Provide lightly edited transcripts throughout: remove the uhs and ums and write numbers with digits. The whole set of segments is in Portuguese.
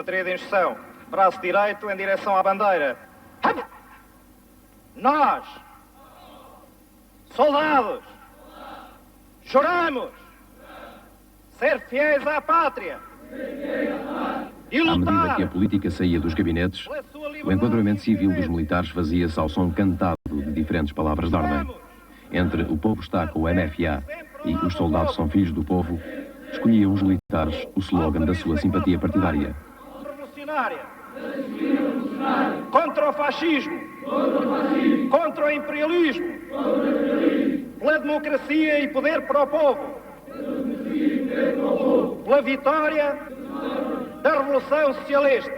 bateria de instrução. Braço direito em direção à bandeira. Nós, soldados, juramos ser fiéis à pátria e À lutar. medida que a política saía dos gabinetes, o enquadramento civil dos militares fazia-se ao som cantado de diferentes palavras de ordem. Entre o povo está com o MFA e os soldados são filhos do povo, escolhiam os militares o slogan da sua simpatia partidária. Revolucionária. Contra o fascismo. Contra o imperialismo. Pela democracia e poder para o povo. Pela vitória da Revolução Socialista.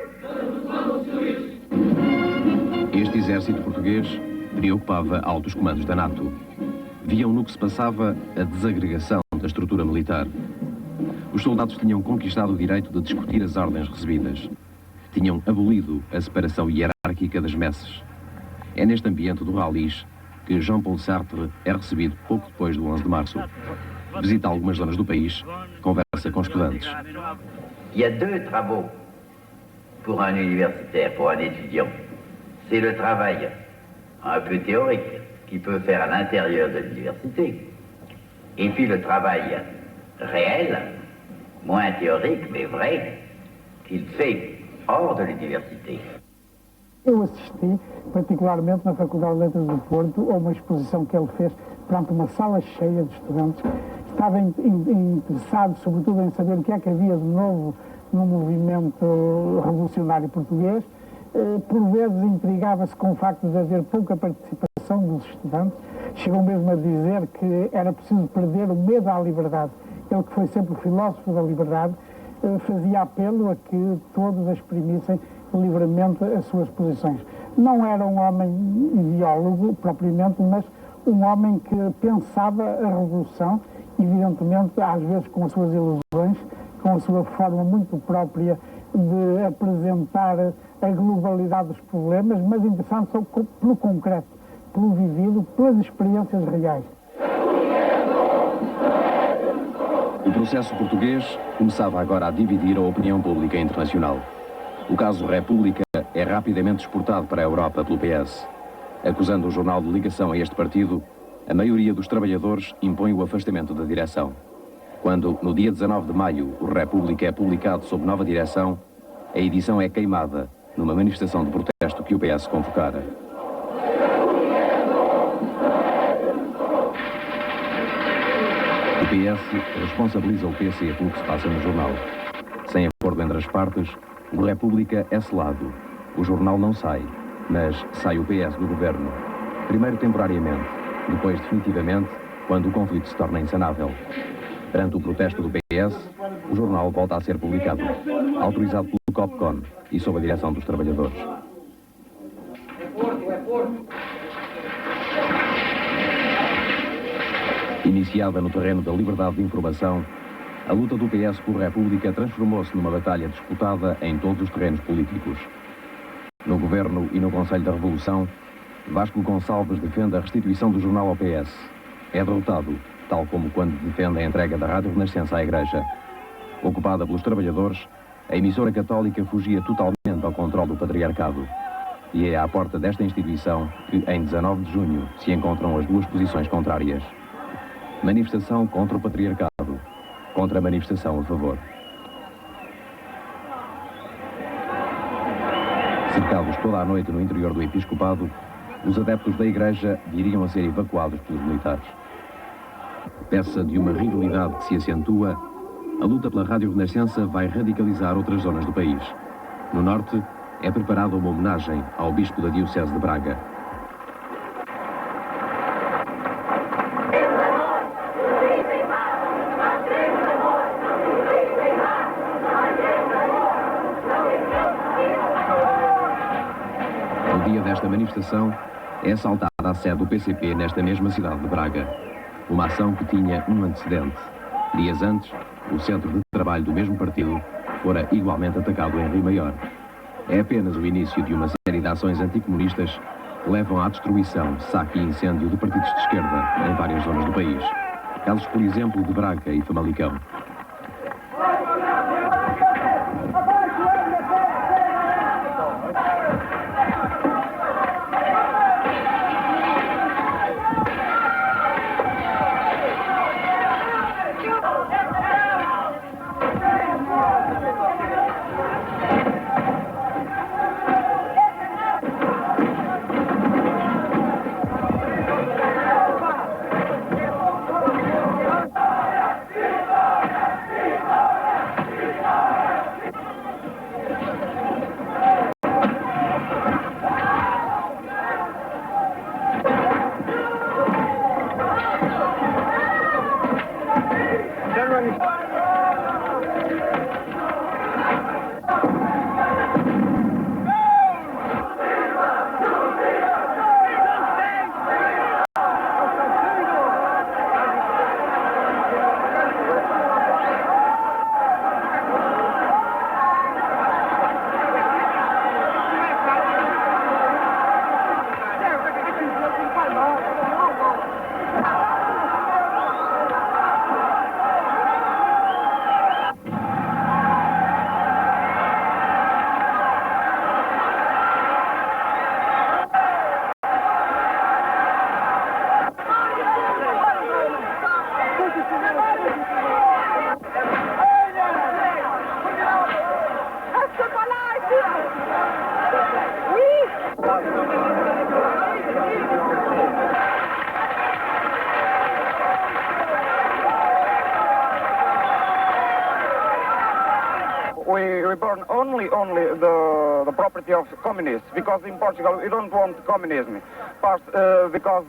Este exército português preocupava altos comandos da NATO. Viam no que se passava a desagregação da estrutura militar. Os soldados tinham conquistado o direito de discutir as ordens recebidas. Tinham abolido a separação hierárquica das messes. É neste ambiente do Ralis que Jean-Paul Sartre é recebido pouco depois do 11 de março. Visita algumas zonas do país, conversa com estudantes. Il y a deux travaux pour un universitaire, pour un étudiant. C'est le travail un peu théorique qu'il peut faire à l'intérieur de l'université. Et puis le travail réel, moins théorique mais vrai, qu'il fait hors de l'université. Eu assisti, particularmente na Faculdade de Letras do Porto, a uma exposição que ele fez perante uma sala cheia de estudantes. Estava interessado, sobretudo, em saber o que é que havia de novo no movimento revolucionário português. Por vezes intrigava-se com o facto de haver pouca participação dos estudantes. Chegou mesmo a dizer que era preciso perder o medo à liberdade. Ele, que foi sempre o filósofo da liberdade, fazia apelo a que todos exprimissem livremente as suas posições. Não era um homem ideólogo, propriamente, mas um homem que pensava a revolução, evidentemente, às vezes com as suas ilusões, com a sua forma muito própria de apresentar a globalidade dos problemas, mas interessante só pelo concreto, pelo vivido, pelas experiências reais. O processo português começava agora a dividir a opinião pública internacional. O caso República é rapidamente exportado para a Europa pelo PS. Acusando o jornal de ligação a este partido, a maioria dos trabalhadores impõe o afastamento da direção. Quando, no dia 19 de maio, o República é publicado sob nova direção, a edição é queimada numa manifestação de protesto que o PS convocara. O PS responsabiliza o PC pelo que se passa no jornal. Sem acordo entre as partes, o República é selado. O jornal não sai, mas sai o PS do governo. Primeiro temporariamente, depois definitivamente, quando o conflito se torna insanável. Perante o protesto do PS, o jornal volta a ser publicado, autorizado pelo COPCON e sob a direção dos trabalhadores. Iniciada no terreno da liberdade de informação, a luta do PS por República transformou-se numa batalha disputada em todos os terrenos políticos. No Governo e no Conselho da Revolução, Vasco Gonçalves defende a restituição do jornal ao PS. É derrotado, tal como quando defende a entrega da Rádio Renascença à Igreja. Ocupada pelos trabalhadores, a emissora católica fugia totalmente ao controle do patriarcado. E é à porta desta instituição que, em 19 de junho, se encontram as duas posições contrárias. Manifestação contra o patriarcado, contra a manifestação a favor. Cercados toda a noite no interior do episcopado, os adeptos da Igreja viriam a ser evacuados pelos militares. Peça de uma rivalidade que se acentua, a luta pela Rádio Renascença vai radicalizar outras zonas do país. No norte, é preparada uma homenagem ao bispo da Diocese de Braga. No dia desta manifestação, é assaltada a sede do PCP nesta mesma cidade de Braga. Uma ação que tinha um antecedente. Dias antes, o centro de trabalho do mesmo partido fora igualmente atacado em Rio Maior. É apenas o início de uma série de ações anticomunistas que levam à destruição, saque e incêndio de partidos de esquerda em várias zonas do país. Casos, por exemplo, de Braga e Famalicão. We burn only the property of communists, because in Portugal we don't want communism. First, because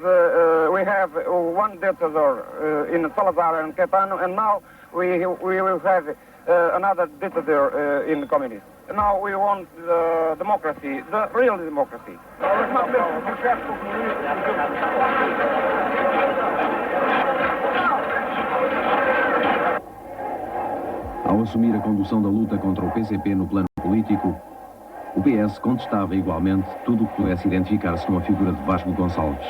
we have one dictator in Salazar and Caetano, and now we will have another dictator in the communists. Now we want democracy, the real democracy. Ao assumir a condução da luta contra o PCP no plano político, o PS contestava igualmente tudo o que pudesse identificar-se com a figura de Vasco Gonçalves.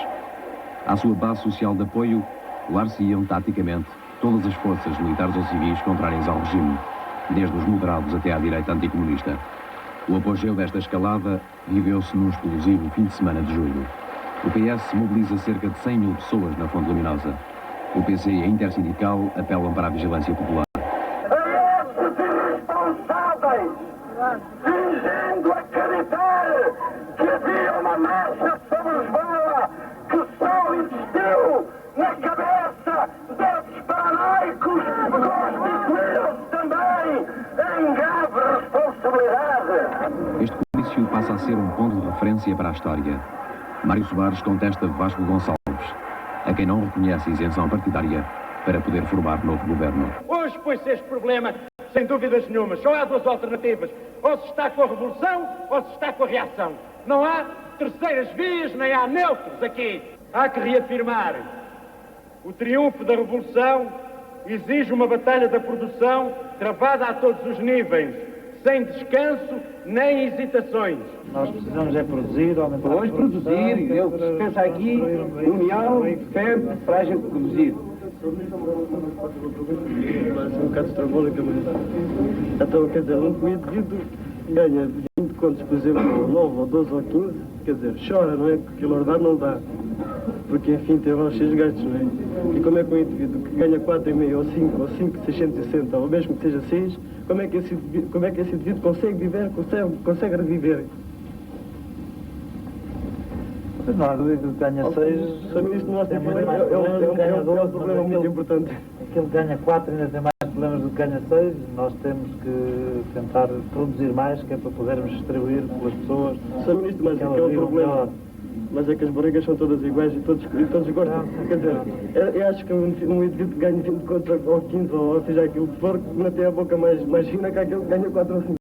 À sua base social de apoio, lar-se-iam taticamente todas as forças militares ou civis contrárias ao regime, desde os moderados até à direita anticomunista. O apogeu desta escalada viveu-se num explosivo fim de semana de julho. O PS mobiliza cerca de 100 mil pessoas na Fonte Luminosa. O PC e a Intersindical apelam para a vigilância popular. Fingindo acreditar que havia uma marcha sobre os bala que só existiu na cabeça desses paranoicos, constituíram-se também em grave responsabilidade. Este comício passa a ser um ponto de referência para a história. Mário Soares contesta Vasco Gonçalves, a quem não reconhece isenção partidária para poder formar novo governo. Hoje, pois, este problema, sem dúvidas nenhuma, só há duas alternativas. Ou se está com a revolução, ou se está com a reação. Não há terceiras vias, nem há neutros aqui. Há que reafirmar: o triunfo da revolução exige uma batalha da produção travada a todos os níveis, sem descanso nem hesitações. Nós precisamos é produzir, aumentar Hoje produzir, eu penso aqui, união, sempre para a gente produzir. Vai ser um bocado estrambólica, mas então, quer dizer, um indivíduo ganha 20 contos, por exemplo, 9 ou 12 ou 15, quer dizer, chora, não é? Porque aquilo ordenado não dá, porque enfim tem lá os seus gastos, não é? E como é que um indivíduo que ganha 4,5 ou 5, 660, ou mesmo que seja 6, como é que esse indivíduo consegue viver, consegue reviver? Não há dúvida que ganha 6. Isto no nosso tempo é um problema muito importante. Aquele que ganha 4 ainda tem mais problemas do que ganha 6. Nós temos que tentar produzir mais, que é para podermos distribuir pelas pessoas. Sr. Ministro, mas aquele é o problema. Mas é que as barrigas são todas iguais e todos gostam. Quer dizer, eu acho que um indivíduo que ganha 20 contos ou 15, ou seja, aquilo que for, não tem a boca mais fina que aquele que ganha 4 ou 5.